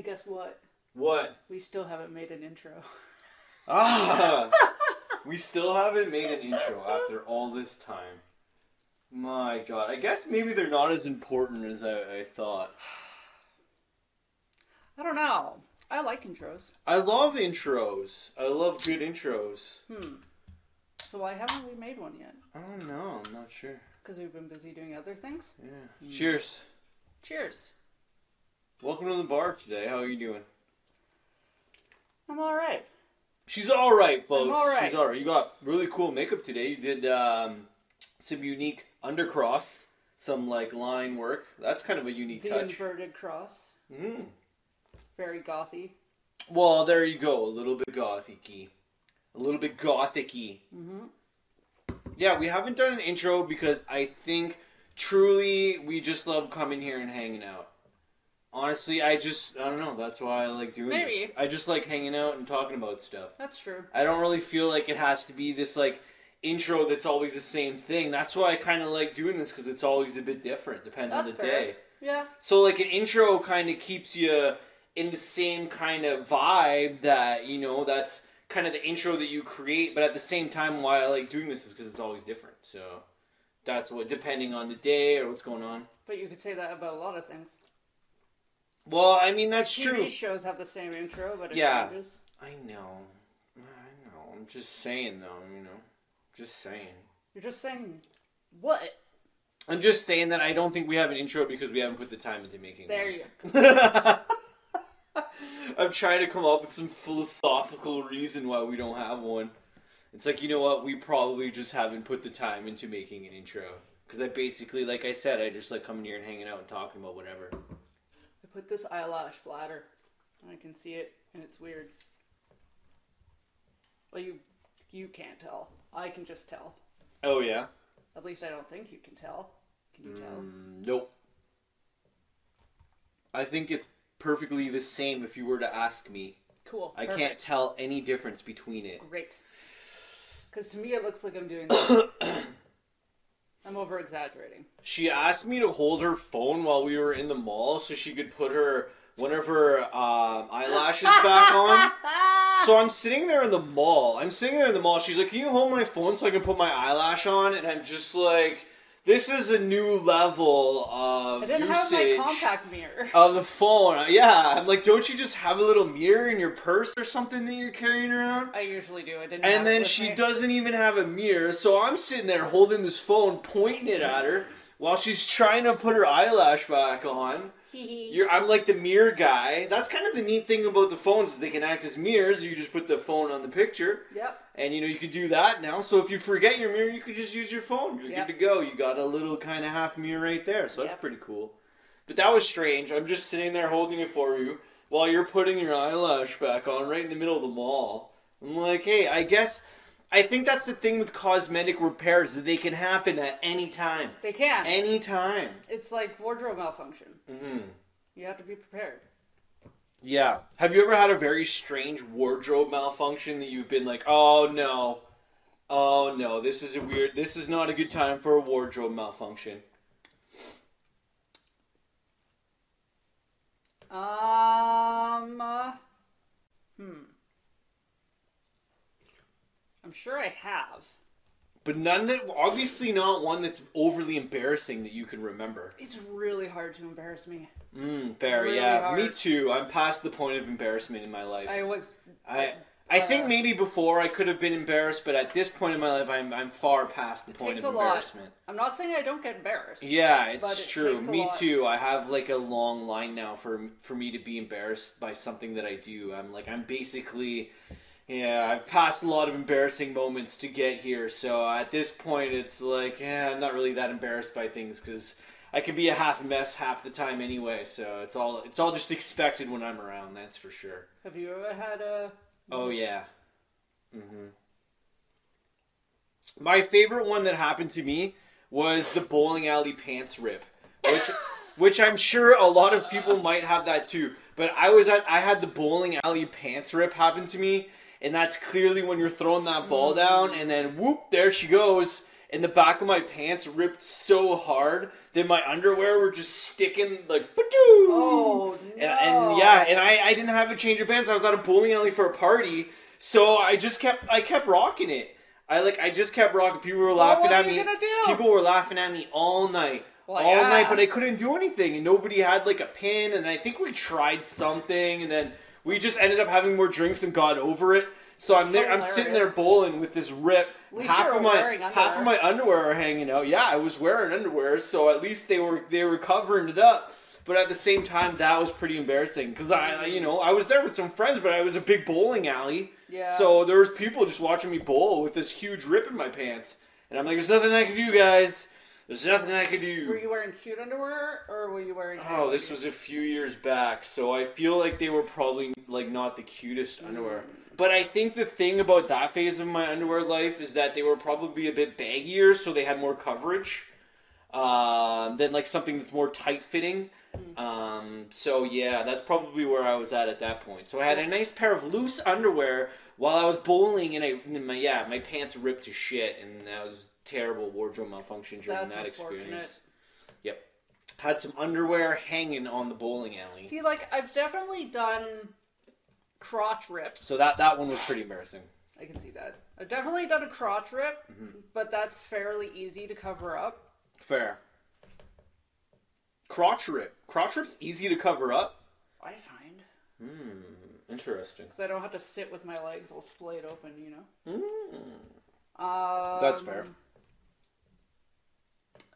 Hey, guess what? What? We still haven't made an intro. Ah! We still haven't made an intro after all this time. My God. I guess maybe they're not as important as I thought. I don't know. I like intros. I love intros. I love good intros. So why haven't we made one yet? I don't know. I'm not sure. Because we've been busy doing other things? Yeah. Cheers. Cheers. Welcome to the bar today. How are you doing? I'm alright. She's alright, folks. I'm all right. She's alright. You got really cool makeup today. You did some unique undercross. Some like line work. That's kind of a unique touch. The inverted cross. Very gothy. Well, there you go. A little bit gothic-y. A little bit gothic-y. Yeah, we haven't done an intro because I think truly we just love coming here and hanging out. Honestly, I don't know. That's why I like doing this. I just like hanging out and talking about stuff. That's true. I don't really feel like it has to be this like intro that's always the same thing. That's why I kind of like doing this because it's always a bit different. Depends on the day. Yeah. So like an intro kind of keeps you in the same kind of vibe that, you know, that's kind of the intro that you create. But at the same time, why I like doing this is because it's always different. So that's what, depending on the day or what's going on. But you could say that about a lot of things. Well, I mean, that's TV true. TV shows have the same intro, but it changes. I know. I'm just saying, though, you know. Just saying. You're just saying what? I'm just saying that I don't think we have an intro because we haven't put the time into making There one. you go. I'm trying to come up with some philosophical reason why we don't have one. It's like, you know what? We probably just haven't put the time into making an intro. Because I basically, like I said, I just like coming here and hanging out and talking about whatever. I put this eyelash flatter. I can see it, and it's weird. Well, you can't tell. I can just tell. Oh, yeah? At least I don't think you can tell. Can you tell? Nope. I think it's perfectly the same if you were to ask me. Cool. I can't tell any difference between it. Great. Because to me it looks like I'm doing this. I'm over-exaggerating. She asked me to hold her phone while we were in the mall so she could put one of her eyelashes back on. So I'm sitting there in the mall. She's like, can you hold my phone so I can put my eyelash on? And I'm just like, this is a new level of usage. I didn't have my compact mirror. Of the phone. Yeah. I'm like, don't you just have a little mirror in your purse or something that you're carrying around? I usually do. And then she doesn't even have a mirror. So I'm sitting there holding this phone, pointing it at her while she's trying to put her eyelash back on. I'm like the mirror guy. That's kind of the neat thing about the phones is they can act as mirrors. You just put the phone on the picture. Yep. And, you know, you could do that now. So if you forget your mirror, you could just use your phone. You're good to go. You got a little kind of half mirror right there. So that's pretty cool. But that was strange. I'm just sitting there holding it for you while you're putting your eyelash back on right in the middle of the mall. I'm like, hey, I think that's the thing with cosmetic repairs, that they can happen at any time. They can. Any time. It's like wardrobe malfunction. You have to be prepared. Yeah. Have you ever had a very strange wardrobe malfunction that you've been like, oh no, this is not a good time for a wardrobe malfunction? I'm sure I have. But obviously not one that's overly embarrassing that you can remember. It's really hard to embarrass me. Fair, really yeah. hard. Me too. I'm past the point of embarrassment in my life. I think maybe before I could have been embarrassed, but at this point in my life, I'm far past the point of embarrassment. I'm not saying I don't get embarrassed. Yeah, it's true. Me too. I have like a long line now for me to be embarrassed by something that I do. I'm basically... Yeah, I've passed a lot of embarrassing moments to get here, so at this point it's like, I'm not really that embarrassed by things because I can be a half mess half the time anyway, so it's all just expected when I'm around, that's for sure. Have you ever had a... Oh, yeah. My favorite one that happened to me was the bowling alley pants rip, which I'm sure a lot of people might have that too, but I had the bowling alley pants rip happen to me. And that's clearly when you're throwing that ball down, and then whoop, there she goes. And the back of my pants ripped so hard that my underwear were just sticking like, oh no. And Yeah, and I didn't have a change of pants. I was at a bowling alley for a party, so I kept rocking it. I just kept rocking. People were laughing at me. What are you gonna do? People were laughing at me all night. All night, but I couldn't do anything, and nobody had like a pin, and I think we tried something, and then we just ended up having more drinks and got over it. So I'm sitting there bowling with this rip. Half of my underwear are hanging out. Yeah, I was wearing underwear, so at least they were covering it up. But at the same time, that was pretty embarrassing because I was there with some friends, but I was a big bowling alley. Yeah. So there was people just watching me bowl with this huge rip in my pants, and I'm like, "There's nothing I can do, guys. There's nothing I could do." Were you wearing cute underwear or were you wearing? Oh, this was a few years back, so I feel like they were probably like not the cutest underwear. But I think the thing about that phase of my underwear life is that they were probably a bit baggier, so they had more coverage than like something that's more tight fitting. So yeah, that's probably where I was at that point. So I had a nice pair of loose underwear while I was bowling, and my pants ripped to shit, and that was terrible wardrobe malfunction during that experience. Yep, had some underwear hanging on the bowling alley. See, like I've definitely done crotch rips. So that one was pretty embarrassing. I can see that. I've definitely done a crotch rip, but that's fairly easy to cover up. Fair. Crotch rip. Crotch rip's easy to cover up. I find. Interesting. Because I don't have to sit with my legs all splayed open, you know. That's fair.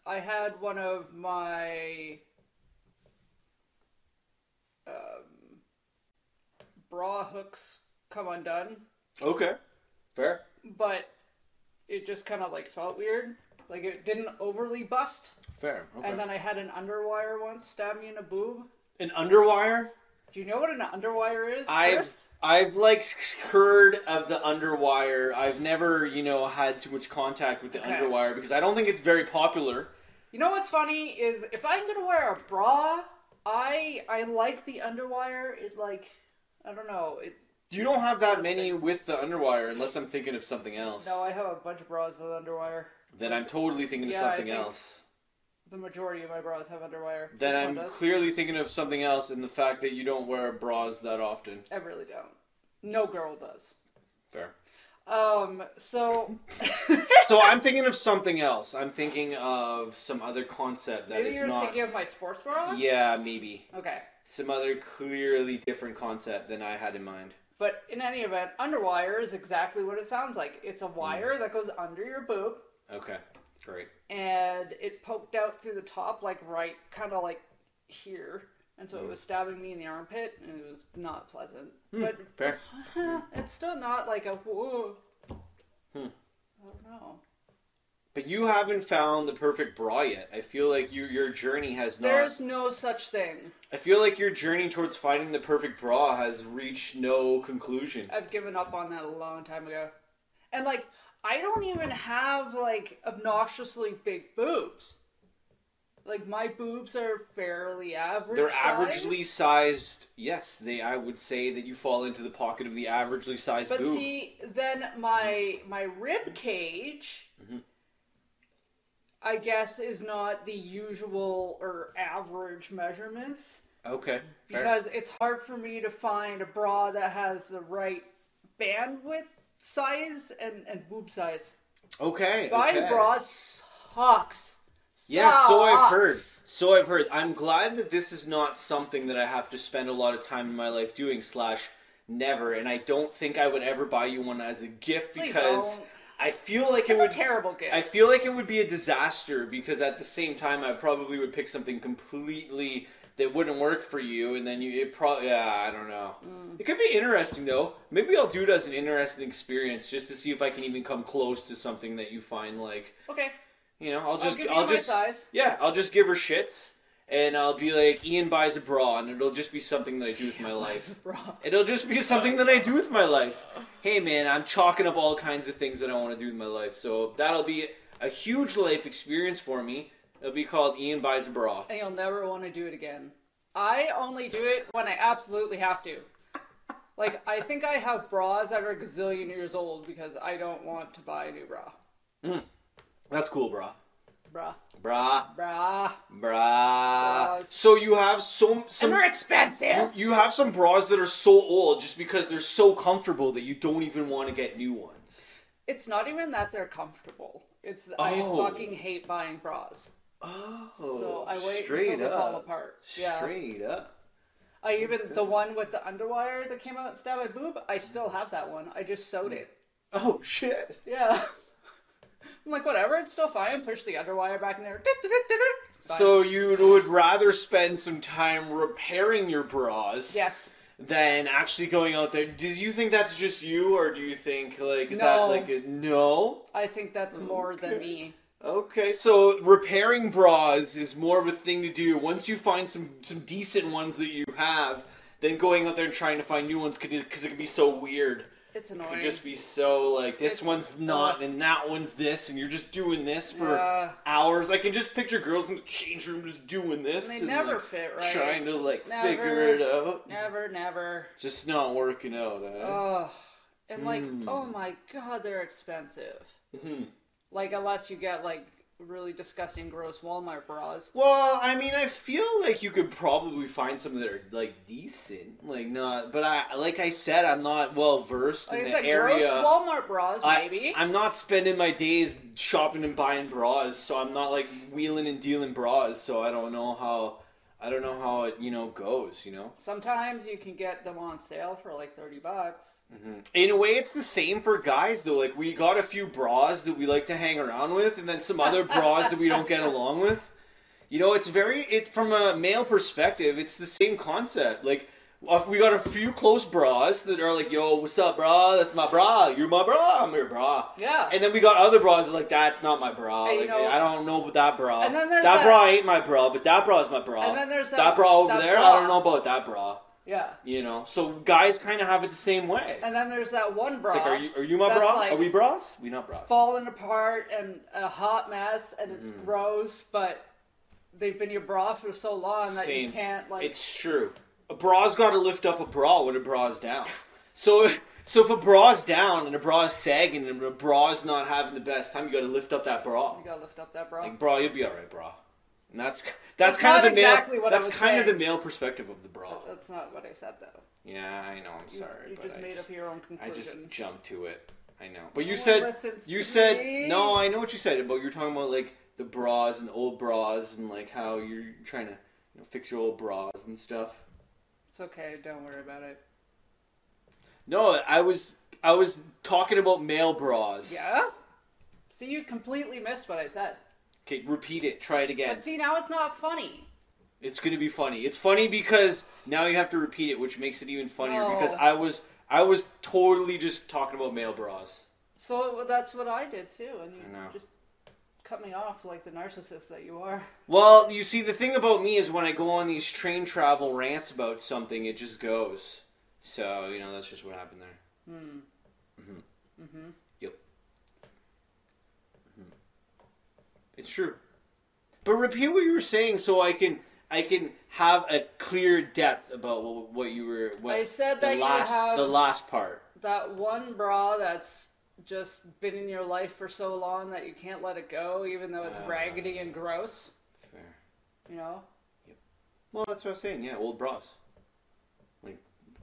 I had one of my bra hooks come undone. Okay. Fair. But it just kind of like felt weird. Like it didn't overly bust. Fair. Okay. And then I had an underwire once stab me in a boob. An underwire? Do you know what an underwire is? I've like heard of the underwire. I've never, had too much contact with the underwire because I don't think it's very popular. You know what's funny is if I'm gonna wear a bra, I like the underwire. It like, I don't know. You don't have that many with the underwire unless I'm thinking of something else. No, I have a bunch of bras with underwire. Then I'm totally thinking of something else. The majority of my bras have underwire. Then I'm clearly thinking of something else in the fact that you don't wear bras that often. I really don't. No girl does. Fair. So... So I'm thinking of something else. I'm thinking of some other concept that maybe is you're not... thinking of my sports bras? Yeah, maybe. Okay. Some other clearly different concept than I had in mind. But in any event, underwire is exactly what it sounds like. It's a wire that goes under your boob. Okay, great. And it poked out through the top, like right, kind of like here. And so it was stabbing me in the armpit, and it was not pleasant. But fair. It's still not like a whoa. I don't know. But you haven't found the perfect bra yet. I feel like your journey has not... There's no such thing. I feel like your journey towards finding the perfect bra has reached no conclusion. I've given up on that a long time ago. And like, I don't even have like obnoxiously big boobs. Like my boobs are fairly average. They're averagely sized. Yes, I would say that you fall into the pocket of the averagely sized boob. But see, then my rib cage, I guess, is not the usual or average measurements. Okay. Fair. Because it's hard for me to find a bra that has the right bandwidth size and boob size. Okay. Buying bras sucks. Yeah, so I've heard. I'm glad that this is not something that I have to spend a lot of time in my life doing / never, and I don't think I would ever buy you one as a gift because I feel like it's a terrible gift. I feel like it would be a disaster because at the same time I probably would pick something completely that wouldn't work for you, and then I don't know. It could be interesting though. Maybe I'll do it as an interesting experience just to see if I can even come close to something that you find like. Okay. I'll just size. Yeah, I'll just give her shits, and I'll be like, Ian buys a bra, and it'll just be something that I do with my life. It'll just be something that I do with my life. Hey man, I'm chalking up all kinds of things that I want to do with my life, so that'll be a huge life experience for me. It'll be called Ian buys a bra. And you'll never want to do it again. I only do it when I absolutely have to. Like, I think I have bras that are a gazillion years old because I don't want to buy a new bra. That's cool, bra. Bruh. Bruh. Bruh. Bruh. Bras. So you have some And they're expensive. you have some bras that are so old just because they're so comfortable that you don't even want to get new ones. It's not even that they're comfortable. I fucking hate buying bras. Oh. So I wait straight until they up. fall apart. Yeah. Straight up. The one with the underwire that came out and stabbed my boob, I still have that one. I just sewed it. Oh shit. Yeah. I'm like, whatever, it's still fine. Push the underwire back in there. So you would rather spend some time repairing your bras? Yes. Than actually going out there. Do you think that's just you, or do you think is No. that like a no? I think that's more than me. Okay, so repairing bras is more of a thing to do once you find some decent ones that you have, than going out there and trying to find new ones because it can be so weird. It's annoying. It could just be so like this one's not and that one's this, and you're just doing this for hours. I can just picture girls in the change room just doing this. And they never fit right. Trying to figure it out. Never. Just not working out. Oh, and oh my god, they're expensive. Mm-hmm. Like unless you get really disgusting, gross Walmart bras. Well, I mean, I feel like you could probably find some that are decent, not. But I said, I'm not well versed in the area. Gross Walmart bras, maybe. I'm not spending my days shopping and buying bras, so I'm not wheeling and dealing bras. So I don't know how it goes. Sometimes you can get them on sale for $30. Mm-hmm. In a way, it's the same for guys though. We got a few bras that we like to hang around with, and then some other bras that we don't get along with. It's from a male perspective, it's the same concept. We got a few close bras that are yo, what's up, bra? That's my bra. You're my bra. I'm your bra. Yeah. And then we got other bras that that's not my bra. Hey, I don't know about that bra. And then there's that bra ain't my bra, but that bra's my bra. And then there's that bra over there. bra. I don't know about that bra. Yeah. So guys kind of have it the same way. And then there's that one bra. It's are you my bra? Are we bras? We not bras. Falling apart and a hot mess, and it's gross, but they've been your bra for so long that you can't It's true. A bra's got to lift up a bra when a bra's down. So if a bra's down and a bra's sagging and a bra's not having the best time, you got to lift up that bra. You got to lift up that bra. Bra, you'll be all right, bra. And that's kind of the exactly male. That's kind of the male perspective of the bra. That's not what I said though. Yeah, I know. I'm sorry. You just made up your own conclusion. I just jumped to it. I know. But you said no. I know what you said about you're talking about the bras and the old bras and how you're trying to fix your old bras and stuff. It's okay. Don't worry about it. No, I was talking about male bras. Yeah? See, you completely missed what I said. Okay, repeat it. Try it again. But see, now it's not funny. It's going to be funny. It's funny because now you have to repeat it, which makes it even funnier because I was totally just talking about male bras. So that's what I did too, and you just cut me off like the narcissist that you are. Well, you see, the thing about me is when I go on these train travel rants about something, it just goes. So, that's just what happened there. Yep. It's true. But repeat what you were saying so I can have a clear depth about what you were. I said that you have the last part. That one bra that's just been in your life for so long that you can't let it go, even though it's raggedy and gross. Fair. Yep. Well, that's what I was saying. Yeah, old bras.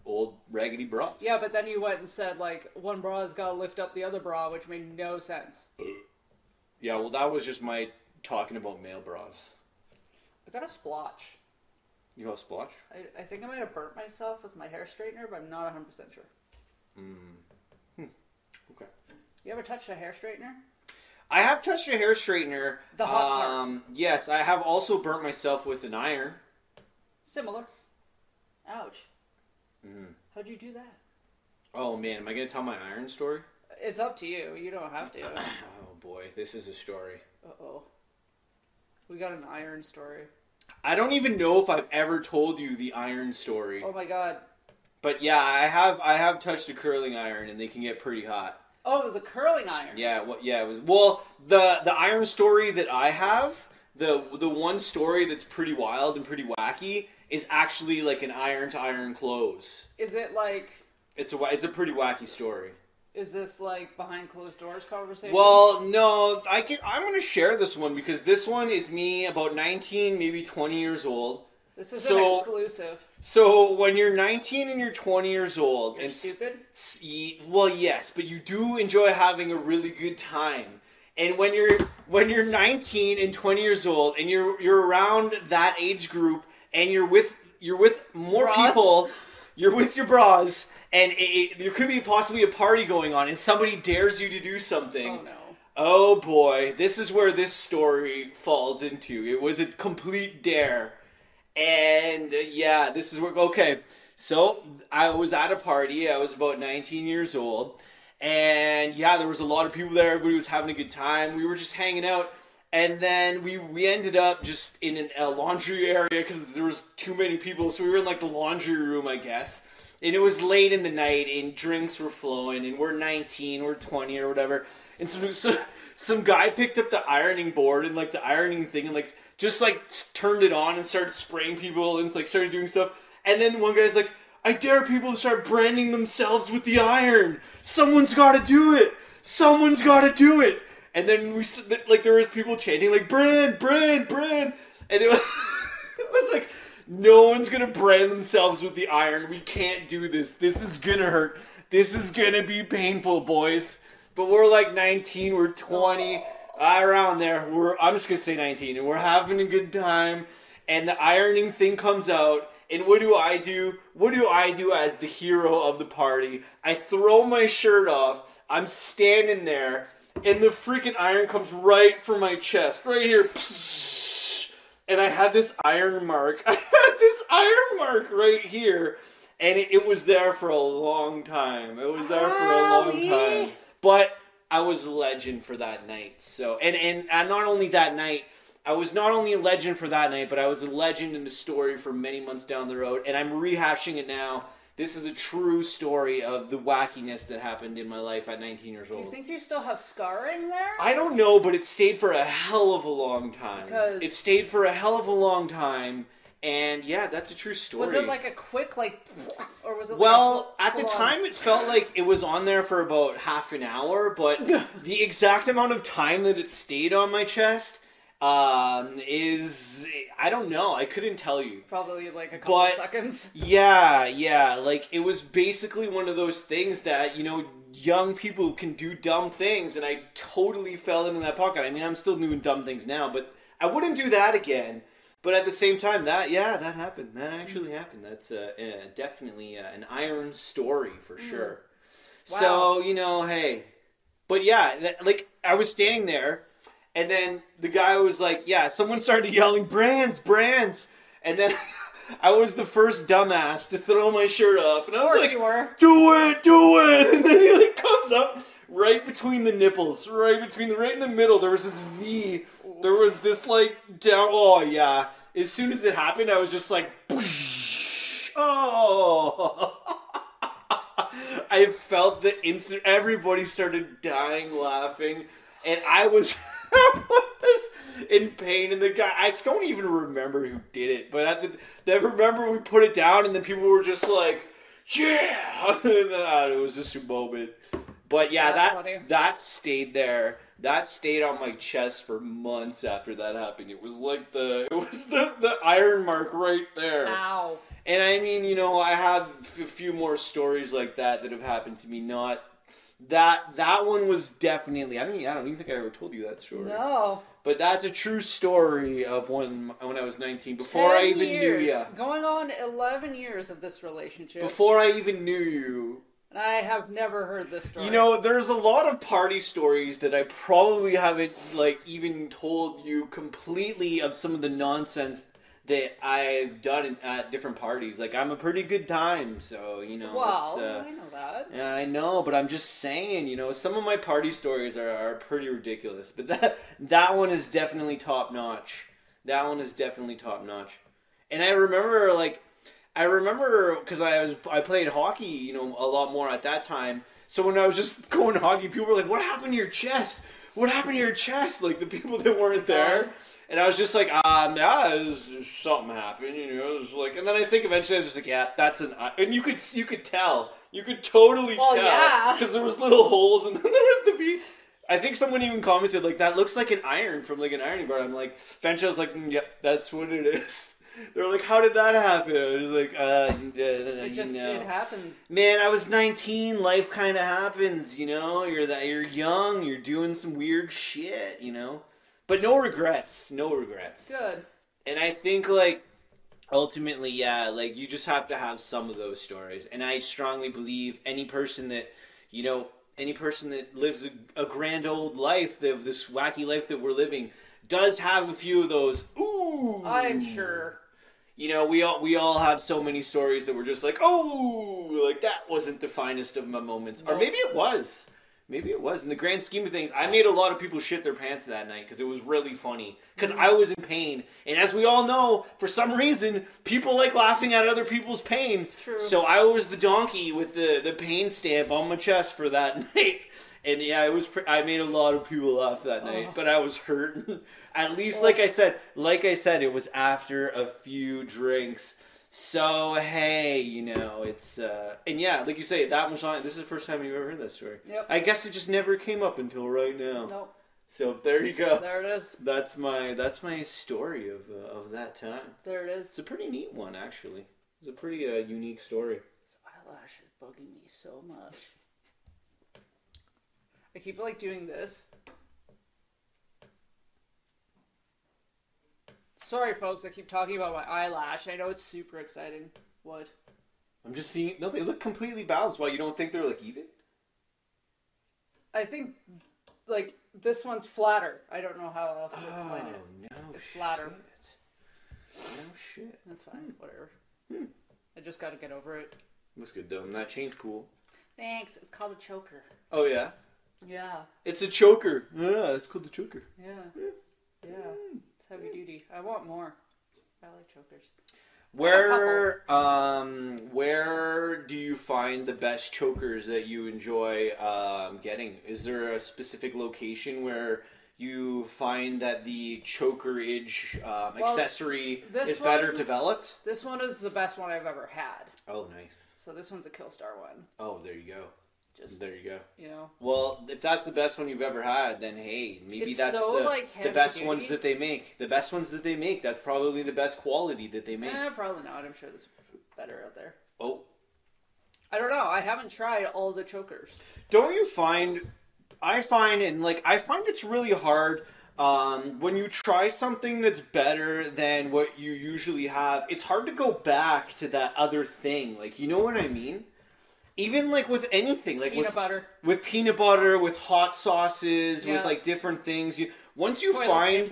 Old raggedy bras. Yeah, but then you went and said one bra's got to lift up the other bra, which made no sense. Yeah, well, that was just my talking about male bras. I got a splotch. You got a splotch? I think I might have burnt myself with my hair straightener, but I'm not 100% sure. Okay. You ever touched a hair straightener? I have touched a hair straightener. The hot part. Yes, I have also burnt myself with an iron. Similar. Ouch. How'd you do that? Oh man, am I going to tell my iron story? It's up to you. You don't have to. Oh boy, this is a story. Uh-oh. We got an iron story. I don't even know if I've ever told you the iron story. Oh my god. But yeah, I have touched a curling iron and they can get pretty hot. Oh, it was a curling iron. Yeah, it was. Well, the iron story that I have, the one story that's pretty wild and pretty wacky is actually an iron to iron close. Is it It's a pretty wacky story. Is this like behind closed doors conversation? Well, no, I'm going to share this one because this one is me about 19, maybe 20 years old. This is an exclusive. So when you're 19 and you're 20 years old, you're stupid? Well, yes, but you do enjoy having a really good time. And when you're 19 and 20 years old and you're around that age group and you're with more people, you're with your bras, and there could be possibly a party going on and somebody dares you to do something. Oh no. Oh boy, this is where this story falls into. It was a complete dare. And yeah, this is where, okay, so I was at a party, I was about 19 years old, and yeah, there was a lot of people there, everybody was having a good time, we were just hanging out, and then we ended up just in a laundry area, because there was too many people, so we were in like the laundry room, I guess, and it was late in the night, and drinks were flowing, and we're 19, we're 20 or whatever, and some guy picked up the ironing board, and like the ironing thing, and like, just like turned it on and started spraying people and like started doing stuff. And then one guy's like, I dare people to start branding themselves with the iron. Someone's got to do it. Someone's got to do it. And then there was people chanting like, brand, brand, brand. And it was like, no one's going to brand themselves with the iron. We can't do this. This is going to hurt. This is going to be painful, boys. But we're like 19, we're 20. Around there, I'm just gonna say 19, and we're having a good time, and the ironing thing comes out, and what do I do? What do I do as the hero of the party? I throw my shirt off, I'm standing there, and the freaking iron comes right for my chest, right here, and I had this iron mark, right here, and it was there for a long time, but I was a legend for that night. So and not only that night, I was not only a legend for that night, but I was a legend in the story for many months down the road. And I'm rehashing it now. This is a true story of the wackiness that happened in my life at 19 years old. You think you still have scarring there? I don't know, but it stayed for a hell of a long time. It stayed for a hell of a long time. And yeah, that's a true story. Was it like a quick, or was it? Well, at the time, it felt like it was on there for about half an hour, but the exact amount of time that it stayed on my chest is, I don't know. I couldn't tell you. Probably like a couple of seconds. Yeah. Like, it was basically one of those things that, young people can do dumb things, and I totally fell into that pocket. I mean, I'm still doing dumb things now, but I wouldn't do that again. But at the same time, that happened. That actually happened. That's definitely an iron story for sure. Wow. So, hey. But yeah, I was standing there, and then the guy was like, yeah, someone started yelling, brands, brands. And then I was the first dumbass to throw my shirt off. And I was like, do it. And then he comes up right between the nipples, right in the middle. There was this V. There was this down. Oh yeah. As soon as it happened, I was just like, Boosh! Oh. I felt the instant. Everybody started dying laughing, and I was in pain. And the guy, I don't even remember who did it, but I remember we put it down, and then people were just like, yeah. And then, it was just a moment. But yeah, that stayed there. That stayed on my chest for months after that happened. It was like the iron mark right there. Ow. And I mean, I have a few more stories like that have happened to me. Not that one was definitely. I don't even think I ever told you that story. No. But that's a true story of when I was 19. Before I even knew you. Going on 11 years of this relationship. Before I even knew you. I have never heard this story. There's a lot of party stories that I probably haven't, even told you completely of some of the nonsense that I've done at different parties. I'm a pretty good time, so, Well, I know that. Yeah, I know, but I'm just saying, some of my party stories are pretty ridiculous. But that one is definitely top-notch. And I remember, because I played hockey, a lot more at that time. So when I was just going hockey, people were like, what happened to your chest? What happened to your chest? The people that weren't there. And I was just like, yeah, something happened, you know. It was like, and then I think eventually I was just like, yeah, that's an, and you could tell, you could totally tell, yeah, because there was little holes, and then there was the V. I think someone even commented like, that looks like an iron from like an ironing board. I'm like, eventually I was like, yeah, that's what it is. They're like, how did that happen? I was like, it just did happen. Man, I was 19. Life kind of happens, you know. You're young. You're doing some weird shit, you know. But no regrets. No regrets. Good. And I think, like, ultimately, yeah, like, you just have to have some of those stories. And I strongly believe any person that, you know, any person that lives a grand old life, this wacky life that we're living, does have a few of those. Ooh. I'm sure. You know, we all have so many stories that we're just like, oh, like that wasn't the finest of my moments. Nope. Or maybe it was. Maybe it was. In the grand scheme of things, I made a lot of people shit their pants that night because it was really funny. Because I was in pain. And as we all know, for some reason, people like laughing at other people's pain. It's true. So I was the donkey with the pain stamp on my chest for that night. And yeah, it was. I made a lot of people laugh that night, but I was hurt. At least, like I said, it was after a few drinks. So hey, you know, it's and yeah, like you say, that was on. This is the first time you've ever heard that story. Yep. I guess it just never came up until right now. Nope. So there you go. There it is. That's my story of that time. There it is. It's a pretty neat one, actually. It's a pretty unique story. This eyelash is bugging me so much. I keep like doing this. Sorry, folks. I keep talking about my eyelash. I know it's super exciting. What? I'm just seeing. No, they look completely balanced. Why, you don't think they're like even? I think like this one's flatter. I don't know how else to explain it. No, it's flatter. No shit. That's fine. Whatever. I just got to get over it. Looks good though. And that chain's cool. Thanks. It's called a choker. Oh yeah. Yeah. It's a choker. Yeah, it's called the choker. Yeah. It's heavy duty. I want more. I like chokers. Where do you find the best chokers that you enjoy getting? Is there a specific location where you find that the chokerage accessory is better developed? This one is the best one I've ever had. Oh, nice. So this one's a Killstar one. Oh, there you go. There you go. You know. Well, if that's the best one you've ever had, then hey, maybe it's that's so, the best ones that they make. The best ones that they make. That's probably the best quality that they make. Probably not. I'm sure there's better out there. Oh. I don't know. I haven't tried all the chokers. Don't you find? I find it's really hard when you try something that's better than what you usually have. It's hard to go back to that other thing. Like, you know what I mean? Even like with anything, like with peanut butter, with hot sauces, with like different things. Once you find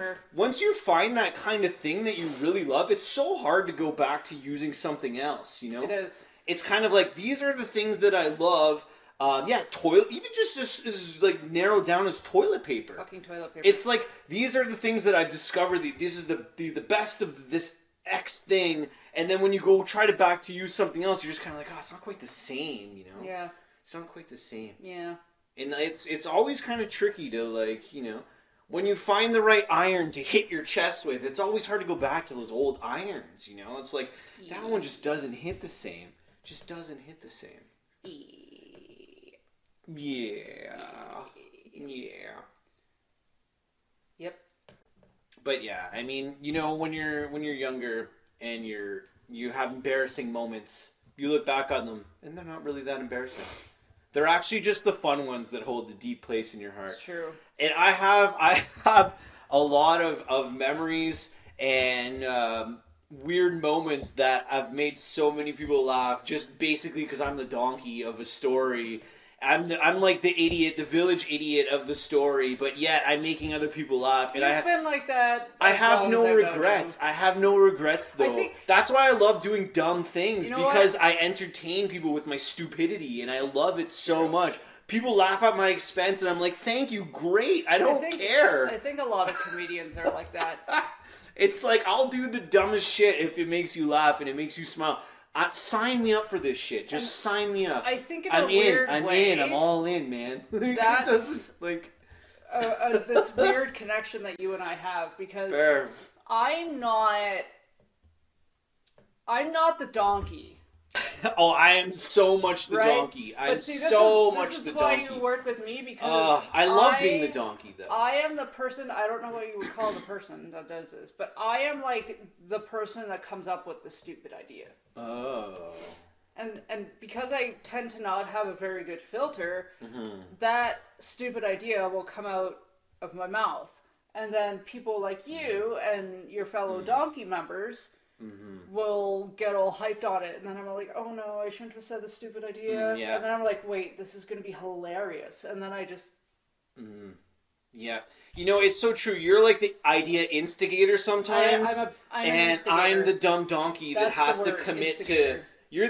that kind of thing that you really love, it's so hard to go back to using something else. You know, it is. It's kind of like, these are the things that I love. Toilet. Even just this is like narrowed down as toilet paper. Fucking toilet paper. It's like, these are the things that I've discovered. This is the best of this X thing, and then when you go try to back to use something else, you're just kind of like, oh, it's not quite the same, you know? Yeah. It's not quite the same. Yeah. And it's always kind of tricky to, like, you know, when you find the right iron to hit your chest with, it's always hard to go back to those old irons, you know? It's like, that one just doesn't hit the same. Just doesn't hit the same. Yeah. Yep. But yeah, I mean, you know, when you're younger and you have embarrassing moments, you look back on them and they're not really that embarrassing. They're actually just the fun ones that hold a deep place in your heart. It's true. And I have a lot of memories and weird moments that have made so many people laugh, just basically because I'm the donkey of a story. I'm like the idiot, the village idiot of the story, but yet I'm making other people laugh. And You've been like that. I have no regrets. I have no regrets, though. That's why I love doing dumb things, because I entertain people with my stupidity, and I love it so much. People laugh at my expense, and I'm like, thank you, great. I don't care. I think a lot of comedians are like that. It's like, I'll do the dumbest shit if it makes you laugh and it makes you smile. Sign me up for this shit. Just sign me up. I think I'm all in, man. That's like, this weird connection that you and I have because Fair. I'm not the donkey. Oh, I am so much the donkey. I'm so much the donkey. This is why you work with me because I love being the donkey, though. I am the person. I don't know what you would call the person that does this, but I am like the person that comes up with the stupid idea. Oh. And because I tend to not have a very good filter, that stupid idea will come out of my mouth, and then people like you and your fellow donkey members. Will get all hyped on it, and then I'm like, oh no, I shouldn't have said the stupid idea. Yeah. And then I'm like, wait, this is going to be hilarious. And then I just... Yeah. You know, it's so true. You're like the idea instigator sometimes. I'm an instigator. I'm the dumb donkey that has to commit instigator. to... You're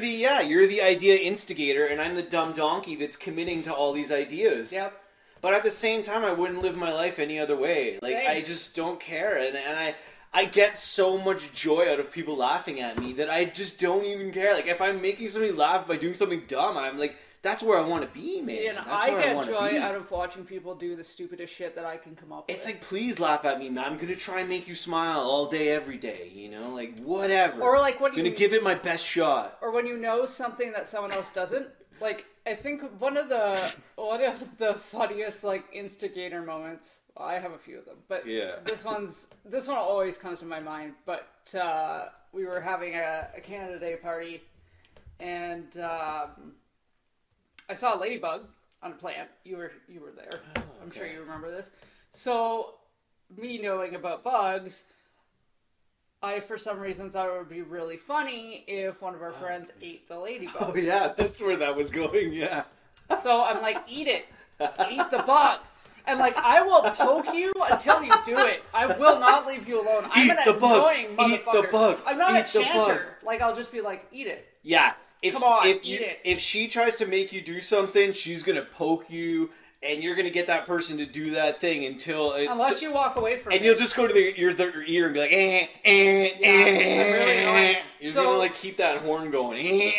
the idea instigator, and I'm the dumb donkey that's committing to all these ideas. Yep. But at the same time, I wouldn't live my life any other way. Like, Same. I just don't care. And I get so much joy out of people laughing at me that I just don't even care. Like, if I'm making somebody laugh by doing something dumb, I'm like, that's where I want to be, man. See, and that's I where get joy out of watching people do the stupidest shit that I can come up with. It's like, please laugh at me, man. I'm going to try and make you smile all day, every day, you know? Like, whatever. Or like when I'm going to give it my best shot. Or when you know something that someone else doesn't. Like, I think one of the funniest, like, instigator moments... I have a few of them, but this one always comes to my mind. But we were having a Canada Day party, and I saw a ladybug on a plant. You were there. Oh, okay. I'm sure you remember this. So, me knowing about bugs, I for some reason thought it would be really funny if one of our friends ate the ladybug. Oh yeah, that's where that was going. Yeah. So I'm like, eat it, eat the bug. And, like, I will poke you until you do it. I will not leave you alone. I'm an annoying motherfucker. Eat the bug. I'm not a chanter. Like, I'll just be like, eat it. Yeah. Come on, eat it. If she tries to make you do something, she's going to poke you, and you're going to get that person to do that thing until... Unless you walk away from it. And you'll just go to their ear and be like, I'm really annoying. You're going to, like, keep that horn going.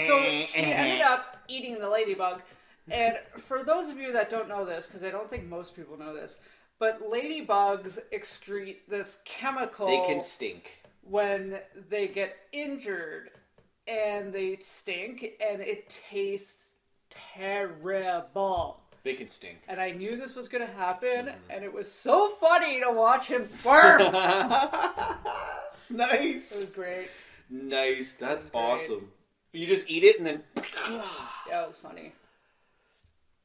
So, she ended up eating the ladybug. And for those of you that don't know this, because I don't think most people know this, but ladybugs excrete this chemical. They can stink. When they get injured, and they stink, and it tastes terrible. They can stink. And I knew this was going to happen, and it was so funny to watch him squirm. Nice. It was great. Nice. That's awesome. You just eat it and then... Yeah, it was funny.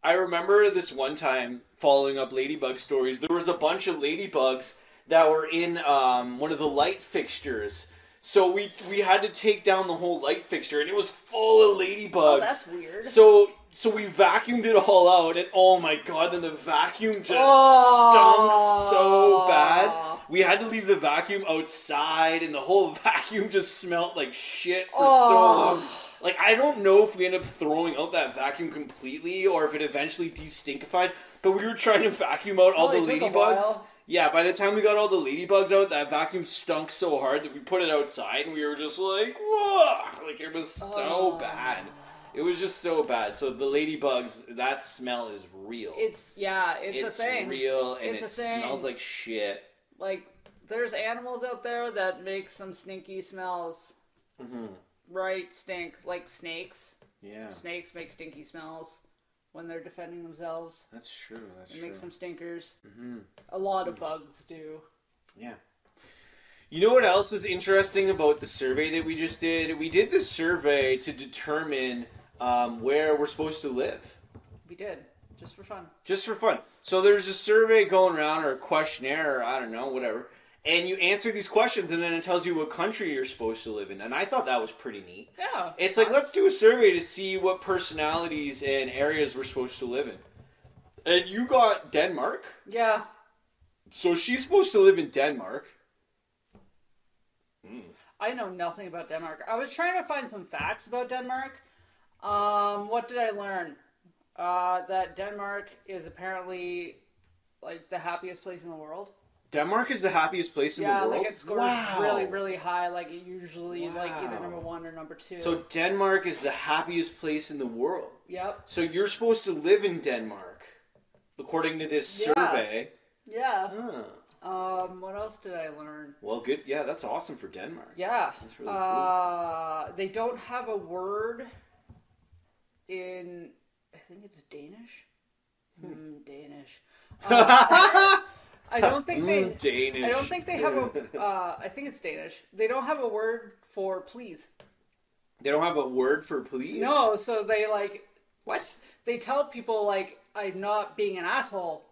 I remember this one time, following up ladybug stories, there was a bunch of ladybugs that were in one of the light fixtures. So we had to take down the whole light fixture, and it was full of ladybugs. Oh, that's weird. So we vacuumed it all out, and oh my god, then the vacuum just stunk so bad. We had to leave the vacuum outside, and the whole vacuum just smelled like shit for so long. Like, I don't know if we ended up throwing out that vacuum completely or if it eventually de-stinkified, but we were trying to vacuum out all the ladybugs. Yeah, by the time we got all the ladybugs out, that vacuum stunk so hard that we put it outside and we were just like, whoa! Like, it was so bad. It was just so bad. So the ladybugs, that smell is real. It's a thing. It's real and it smells like shit. Like, there's animals out there that make some stinky smells. Mm-hmm. Right, stink. Like snakes. Yeah. Snakes make stinky smells when they're defending themselves. That's true. They make some stinkers. Mm-hmm. A lot of bugs do. Yeah. You know what else is interesting about the survey that we just did? We did this survey to determine where we're supposed to live. We did. Just for fun. Just for fun. So there's a survey going around, or a questionnaire, or I don't know, whatever. And you answer these questions, and then it tells you what country you're supposed to live in. And I thought that was pretty neat. Yeah. It's like, let's do a survey to see what personalities and areas we're supposed to live in. And you got Denmark? Yeah. So she's supposed to live in Denmark. I know nothing about Denmark. I was trying to find some facts about Denmark. What did I learn? That Denmark is apparently, like, the happiest place in the world. Denmark is the happiest place in the world? Yeah, like it scores really, really high. Like it usually like either number 1 or number 2. So Denmark is the happiest place in the world? Yep. So you're supposed to live in Denmark? according to this Yeah. survey. Yeah. Huh. What else did I learn? Well, good. Yeah, that's awesome for Denmark. Yeah. That's really cool. They don't have a word in, I think it's Danish. Danish. I don't think they. Danish. I don't think they have a. I think it's Danish. They don't have a word for please. They don't have a word for please? No, so they like. What? They tell people like I'm not being an asshole.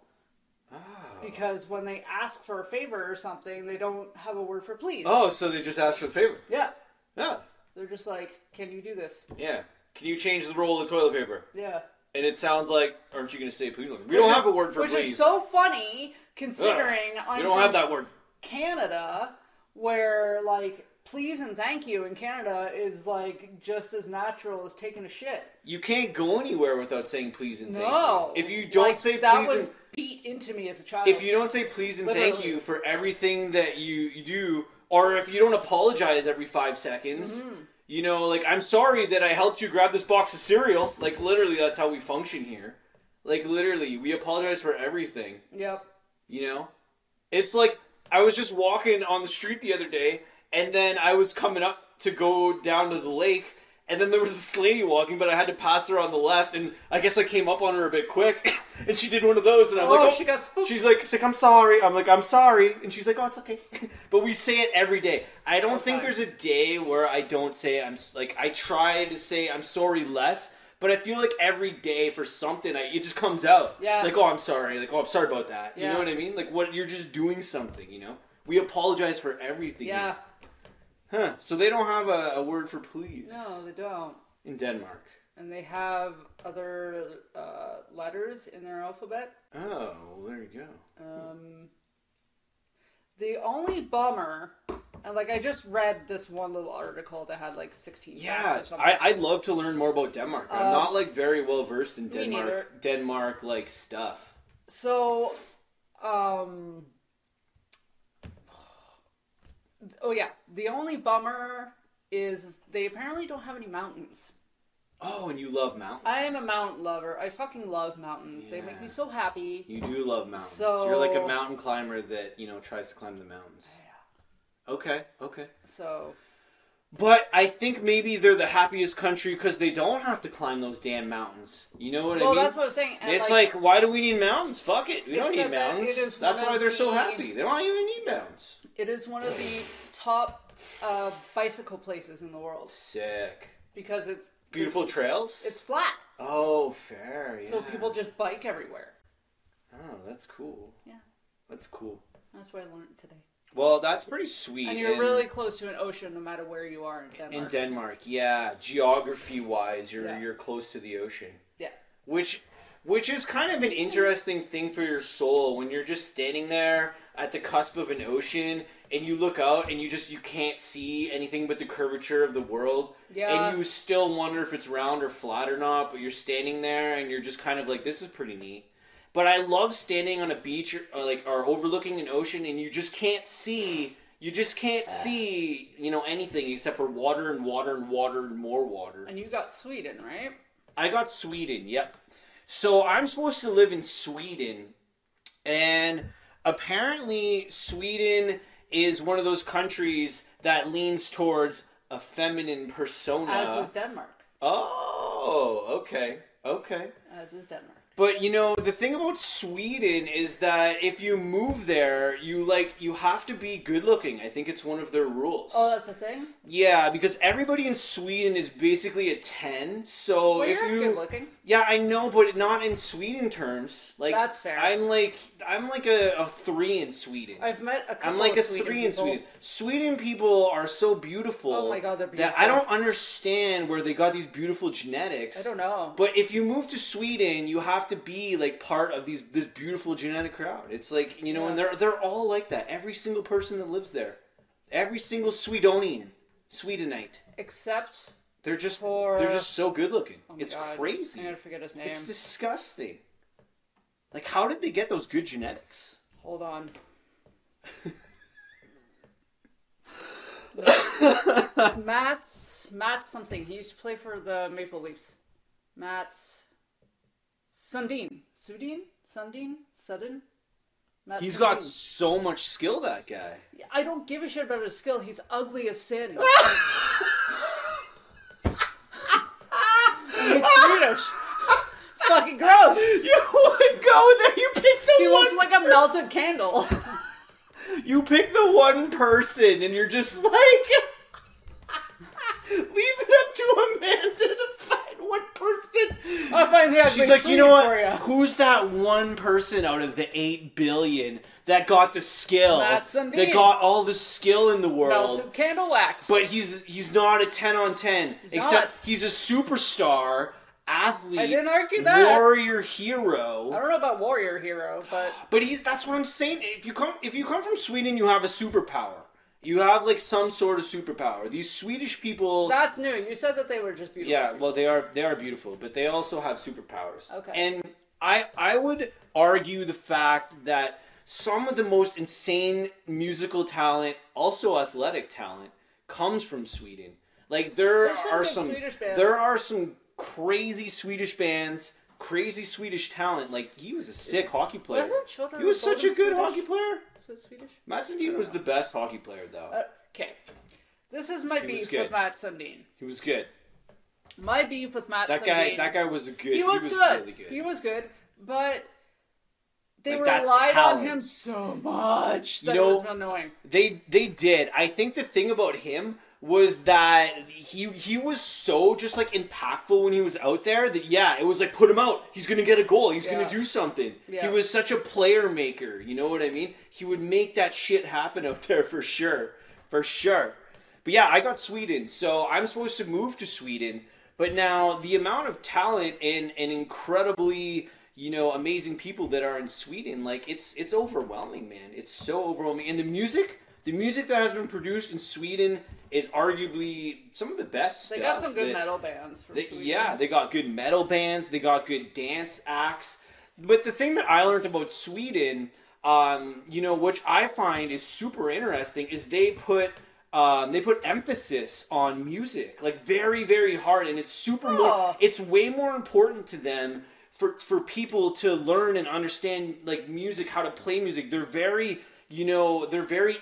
Oh. Because when they ask for a favor or something, they don't have a word for please. Oh, so they just ask for a favor? Yeah. Yeah. They're just like, can you do this? Yeah. Can you change the roll of toilet paper? Yeah. And it sounds like, aren't you going to say please? We don't have a word for please. Which is so funny considering we don't have that word. Canada, where like please and thank you in Canada is like just as natural as taking a shit. You can't go anywhere without saying please and thank you. No. If you don't say please that was beat into me as a child. If you don't say please and thank you for everything that you do, or if you don't apologize every 5 seconds, you know, like, I'm sorry that I helped you grab this box of cereal. Like, literally, that's how we function here. Like, literally, we apologize for everything. Yep. You know? It's like, I was just walking on the street the other day, and then I was coming up to go down to the lake, and then there was this lady walking, but I had to pass her on the left, and I guess I came up on her a bit quick, and she did one of those, and I'm like, oh, she got spooked. She's like, I'm sorry. I'm like, I'm sorry. And she's like, oh, it's okay. But we say it every day. I don't think there's a day where I don't say, I try to say I'm sorry less, but I feel like every day for something, it just comes out. Yeah. Like, oh, I'm sorry. Like, oh, I'm sorry about that. Yeah. You know what I mean? Like, you're just doing something, you know? We apologize for everything. Yeah. Huh. So they don't have a word for please. No, they don't. In Denmark. And they have other letters in their alphabet. Oh, well, there you go. The only bummer, and like I just read this one little article that had like 16 facts or something. I'd love to learn more about Denmark. I'm not like very well versed in Denmark like stuff. So, oh yeah, the only bummer is they apparently don't have any mountains. Oh, and you love mountains. I am a mountain lover. I fucking love mountains. Yeah. They make me so happy. You do love mountains. So, you're like a mountain climber that, you know, tries to climb the mountains. Yeah. Okay. So. But I think maybe they're the happiest country because they don't have to climb those damn mountains. You know what I mean? Well, that's what I'm saying. And it's like, why do we need mountains? Fuck it. We don't need that mountains. That's why they're so happy. They don't even need mountains. It is one of the top bicycle places in the world. Sick. Because it's... Beautiful trails? It's flat. Oh, fair, yeah. So people just bike everywhere. Oh, that's cool. Yeah. That's cool. That's what I learned today. Well, that's pretty sweet. And you're really close to an ocean no matter where you are in Denmark. In Denmark, yeah. Geography-wise, you're close to the ocean. Yeah. Which is kind of an interesting thing for your soul when you're just standing there at the cusp of an ocean and you look out and you can't see anything but the curvature of the world. Yeah. And you still wonder if it's round or flat or not, but you're standing there and you're just kind of like, this is pretty neat. But I love standing on a beach or overlooking an ocean and you just can't see, you know, anything except for water and water and water and more water. And you got Sweden, right? I got Sweden, yep. So I'm supposed to live in Sweden, and apparently Sweden is one of those countries that leans towards a feminine persona. As is Denmark. Oh, okay. As is Denmark. But, you know, the thing about Sweden is that if you move there, you have to be good looking. I think it's one of their rules. Oh, that's a thing? Yeah, because everybody in Sweden is basically a 10. So well, if you're good looking. Yeah, I know, but not in Sweden terms. Like, that's fair. I'm like a 3 in Sweden. I've met a couple I'm like of a 3 in Sweden. Sweden people are so beautiful. Oh my god, they're beautiful. That I don't understand where they got these beautiful genetics. I don't know. But if you move to Sweden, you have to be like part of this beautiful genetic crowd. It's like, you know, and they're all like that. Every single person that lives there. Every single Swedenite. Except they're just so good looking. Oh it's god. crazy. I gotta forget his name. It's disgusting. Like, how did they get those good genetics? Hold on. It's Matt's something. He used to play for the Maple Leafs. Matt's Sundin. Sudden? Matt He's Sundin. got so much skill, that guy. I don't give a shit about his skill. He's ugly as sin. He's Swedish. It's fucking gross. You would go there. You pick the He one. looks like a melted candle. You pick the one person, and you're just like, leave it up to Amanda to find one person. I'll find the ugly She's like, you know for what? ya. Who's that one person out of the 8 billion that got the skill? Matt Sundin. That got all the skill in the world. Melted candle wax. But he's not a 10 on 10. Except not. he's a superstar, athlete, I didn't argue that. warrior hero. I don't know about warrior hero, but That's what I'm saying. If you come from Sweden, you have a superpower. You have like some sort of superpower. These Swedish people. that's new. You said that they were just beautiful. Yeah, well, they are beautiful, but they also have superpowers. Okay. And I would argue the fact that some of the most insane musical talent, also athletic talent, comes from Sweden. Like There's some Swedish bands. there are some crazy Swedish bands, crazy Swedish talent. Like, he was a sick hockey player. Wasn't Children He was of such a Bodom good Swedish? hockey player. Is it Swedish? Matt Sundin was the best hockey player, though. Okay. This is my beef good. with Matt Sundin. He was good. My beef with Matt That Sundin. guy was a good. He was good. Really good. He was good, but they Like, that's relied on talent. him so much that You know, it was annoying. They did. I think the thing about him was that he was so just like impactful when he was out there that it was like, put him out. He's gonna get a goal. He's gonna do something. Yeah. He was such a player maker. You know what I mean? He would make that shit happen out there for sure. For sure. But yeah, I got Sweden, so I'm supposed to move to Sweden. But now the amount of talent and incredibly, amazing people that are in Sweden, like it's overwhelming, man. It's so overwhelming. And the music that has been produced in Sweden is arguably some of the best. They got some good metal bands from Sweden. Yeah, they got good metal bands. They got good dance acts. But the thing that I learned about Sweden, which I find is super interesting, is they put emphasis on music, like very, very hard, and it's it's way more important to them for people to learn and understand like music, how to play music. They're very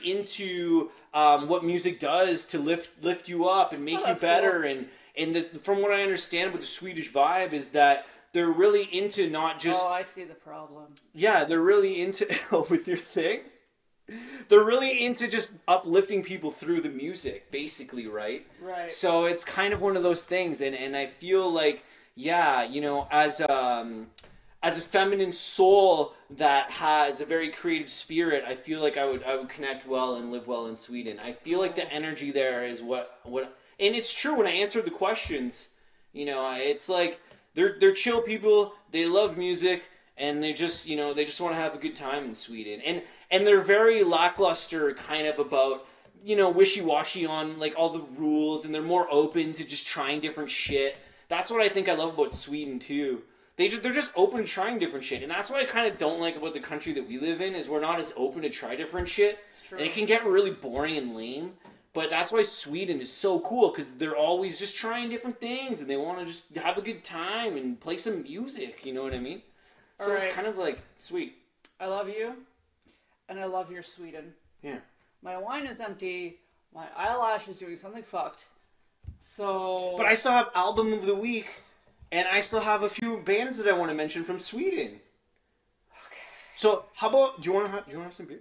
into what music does to lift you up and make you better. Cool. And from what I understand with the Swedish vibe is that they're really into not just. Oh, I see the problem. Yeah, they're really into with your thing. They're really into just uplifting people through the music, basically, right? Right. So it's kind of one of those things, and I feel like, as a feminine soul that has a very creative spirit, I feel like I would connect well and live well in Sweden. I feel like the energy there is what, and it's true when I answered the questions. It's like they're chill people. They love music. And they just want to have a good time in Sweden. And they're very lackluster kind of about, wishy-washy on like all the rules, and they're more open to just trying different shit. That's what I think I love about Sweden too. They're just open to trying different shit. And that's what I kind of don't like about the country that we live in, is we're not as open to try different shit. It's true. And it can get really boring and lame. But that's why Sweden is so cool, because they're always just trying different things, and they want to just have a good time and play some music, you know what I mean? So it's kind of like sweet. I love you, and I love your Sweden. Yeah. My wine is empty. My eyelash is doing something fucked. So. But I still have album of the week, and I still have a few bands that I want to mention from Sweden. Okay. So how about? Do you want to have some beer?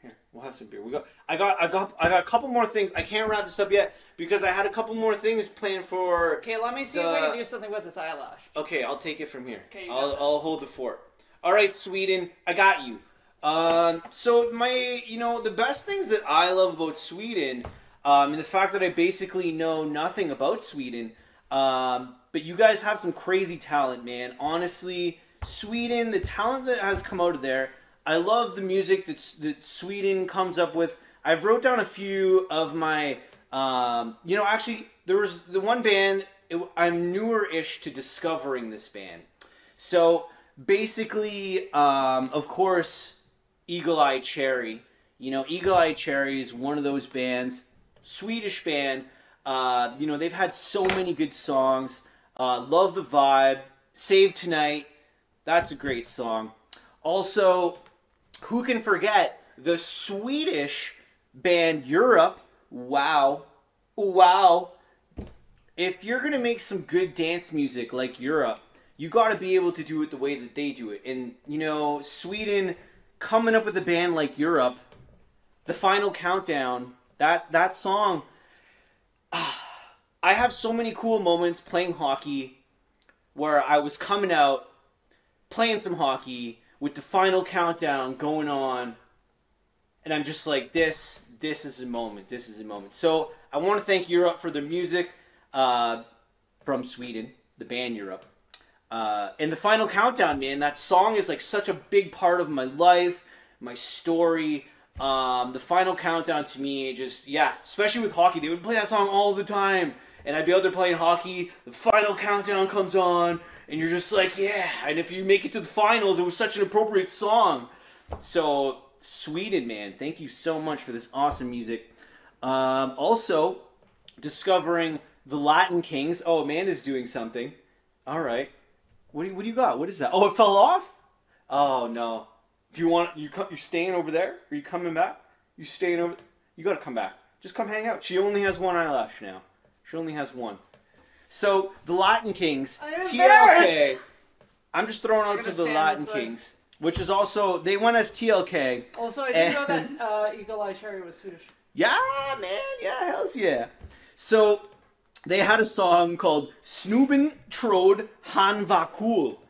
Here, we'll have some beer. I got a couple more things. I can't wrap this up yet because I had a couple more things planned for. Okay, let me see if I can do something with this eyelash. Okay, I'll take it from here. Okay, I'll hold the fort. All right, Sweden, I got you. So the best things that I love about Sweden, and the fact that I basically know nothing about Sweden, but you guys have some crazy talent, man. Honestly, Sweden, the talent that has come out of there. I love the music that Sweden comes up with. I've wrote down a few of my, actually, there was the one band, I'm newer-ish to discovering this band. So, basically, of course, Eagle Eye Cherry. Eagle Eye Cherry is one of those bands, Swedish band. They've had so many good songs. Love the vibe. Save Tonight. That's a great song. Also, who can forget the Swedish band Europe? Wow. Wow. If you're going to make some good dance music like Europe, you got to be able to do it the way that they do it. And, you know, Sweden coming up with a band like Europe, The Final Countdown, that song, I have so many cool moments playing hockey where I was coming out, playing some hockey with The Final Countdown going on, and I'm just like, this is a moment, this is a moment. So I want to thank Europe for their music from Sweden, the band Europe. And The Final Countdown, man, that song is like such a big part of my life, my story. The Final Countdown to me, just, yeah, especially with hockey, they would play that song all the time. And I'd be out there playing hockey, The Final Countdown comes on, and you're just like, yeah. And if you make it to the finals, it was such an appropriate song. So, Sweden, man, thank you so much for this awesome music. Also, discovering the Latin Kings. Oh, Amanda's doing something. All right. What do you got? What is that? Oh, it fell off? Oh, no. Do you want... You're staying over there? Are you coming back? You staying over... You gotta come back. Just come hang out. She only has one eyelash now. She only has one. So, the Latin Kings, TLK. I'm just throwing out to the Latin Kings, which is also, they went as TLK. Also, I didn't know that Eagle Eye Cherry was Swedish. Yeah, man. Yeah, hells yeah. So, they had a song called Snuben Trod Han Va Cool.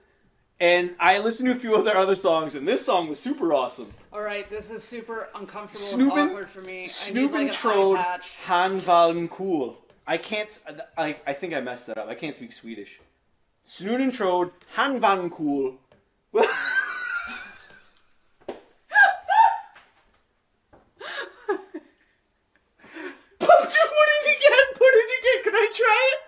And I listened to a few other songs, and this song was super awesome. Alright, this is super uncomfortable and awkward for me. Snuben Trod Han Va Cool. I think I messed that up. I can't speak Swedish. Snuden Trod, Han van Cool. Put it again. Can I try it?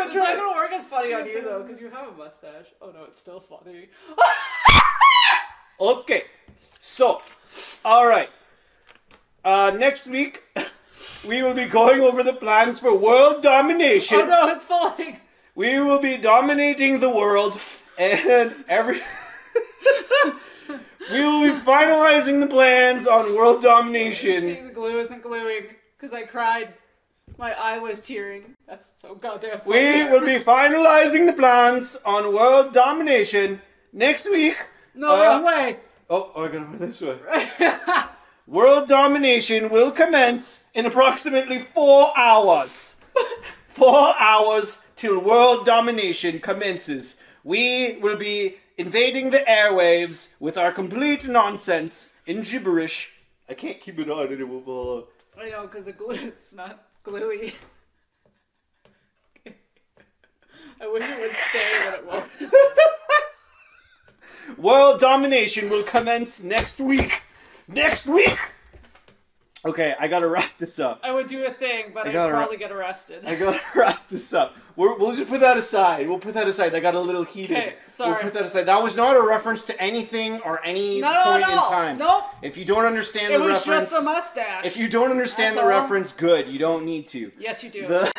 It's not gonna work as funny on you though, because you have a mustache. Oh no, it's still funny. Okay, so, alright. Next week, we will be going over the plans for world domination. Oh no, it's falling! We will be dominating the world, and we will be finalizing the plans on world domination. See, the glue isn't gluing, because I cried. My eye was tearing. That's so goddamn funny. We will be finalizing the plans on world domination next week. No, wrong way. Oh, I gotta go this way. World domination will commence in approximately 4 hours. 4 hours till world domination commences. We will be invading the airwaves with our complete nonsense in gibberish. I can't keep it on and it will fall off. I know, because the glue, it's not gluey. I wish it would stay, but it won't. World domination will commence next week. Next week! Okay, I gotta wrap this up. I would do a thing, but I'd probably get arrested. I gotta wrap this up. We'll just put that aside. We'll put that aside. That got a little heated. Okay, sorry. We'll put that aside. That was not a reference to anything or any point in time. Nope. If you don't understand the reference... It was just a mustache. If you don't understand the reference, good. You don't need to. Yes, you do. The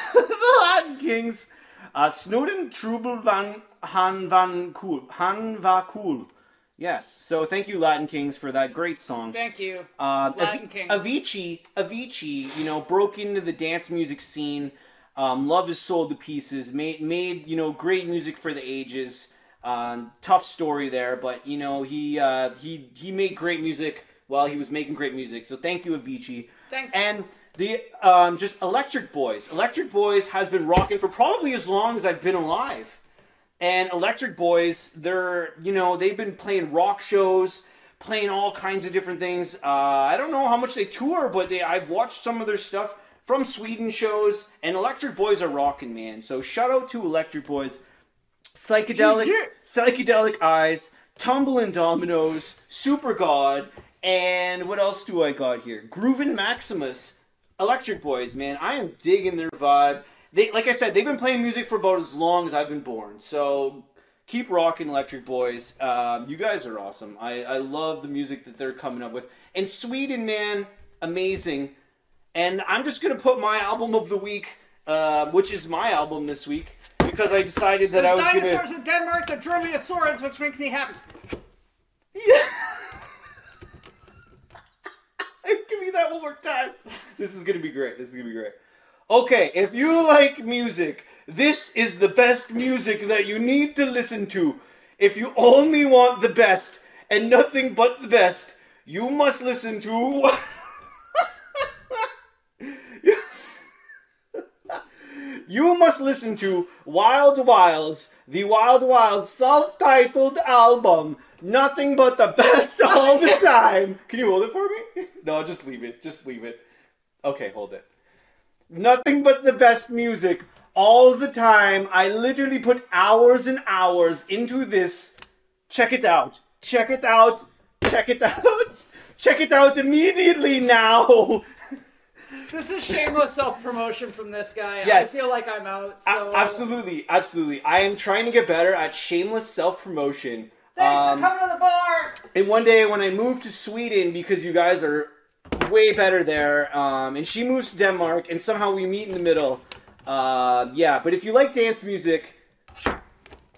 Latin Kings. Snowden Trubel van Han van Cool. Han va Cool. Yes. So thank you, Latin Kings, for that great song. Thank you, Latin Kings. Avicii, you know, broke into the dance music scene. Love is sold to pieces. Made you know, great music for the ages. Tough story there, but you know, he made great music while he was making great music. So thank you, Avicii. Thanks. And the just Electric Boys. Electric Boys has been rocking for probably as long as I've been alive. And Electric Boys, they've been playing rock shows, playing all kinds of different things. I don't know how much they tour, but I've watched some of their stuff from Sweden shows, and Electric Boys are rocking, man. So shout out to Electric Boys. Psychedelic Eyes, Tumbling Dominoes, Super God, and what else do I got here? Groovin' Maximus. Electric Boys, man. I am digging their vibe. like I said, they've been playing music for about as long as I've been born. So keep rocking, Electric Boys. You guys are awesome. I love the music that they're coming up with. And Sweden, man, amazing. And I'm just going to put my album of the week, which is my album this week, because I decided that I was going to... There's dinosaurs in Denmark that drew me a sword, which makes me happy. Yeah. Give me that one more time. This is going to be great. This is going to be great. Okay, if you like music, this is the best music that you need to listen to. If you only want the best and nothing but the best, you must listen to... You must listen to Wild Wylez, the Wild Wylez self-titled album, Nothing But the Best All the Time. Can you hold it for me? No, just leave it. Just leave it. Okay, hold it. Nothing but the best music all the time. I literally put hours and hours into this. Check it out. Check it out. Check it out. Check it out immediately now. This is shameless self-promotion from this guy. Yes. I feel like I'm out, so... Absolutely, absolutely. I am trying to get better at shameless self-promotion. Thanks for coming to the bar! And one day when I move to Sweden, because you guys are way better there, and she moves to Denmark, and somehow we meet in the middle. Yeah, but if you like dance music,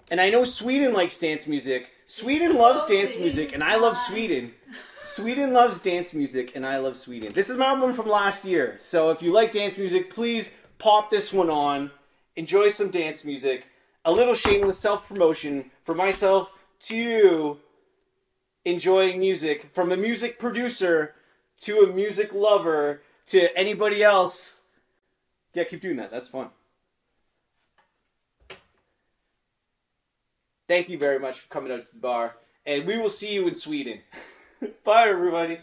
and I know Sweden likes dance music, Sweden loves dance music, and I love Sweden. Sweden loves dance music, and I love Sweden. This is my album from last year, so if you like dance music, please pop this one on. Enjoy some dance music. A little shameless self-promotion for myself to you. Enjoying music from a music producer to a music lover to anybody else. Yeah, keep doing that. That's fun. Thank you very much for coming out to the bar, and we will see you in Sweden. Bye, everybody.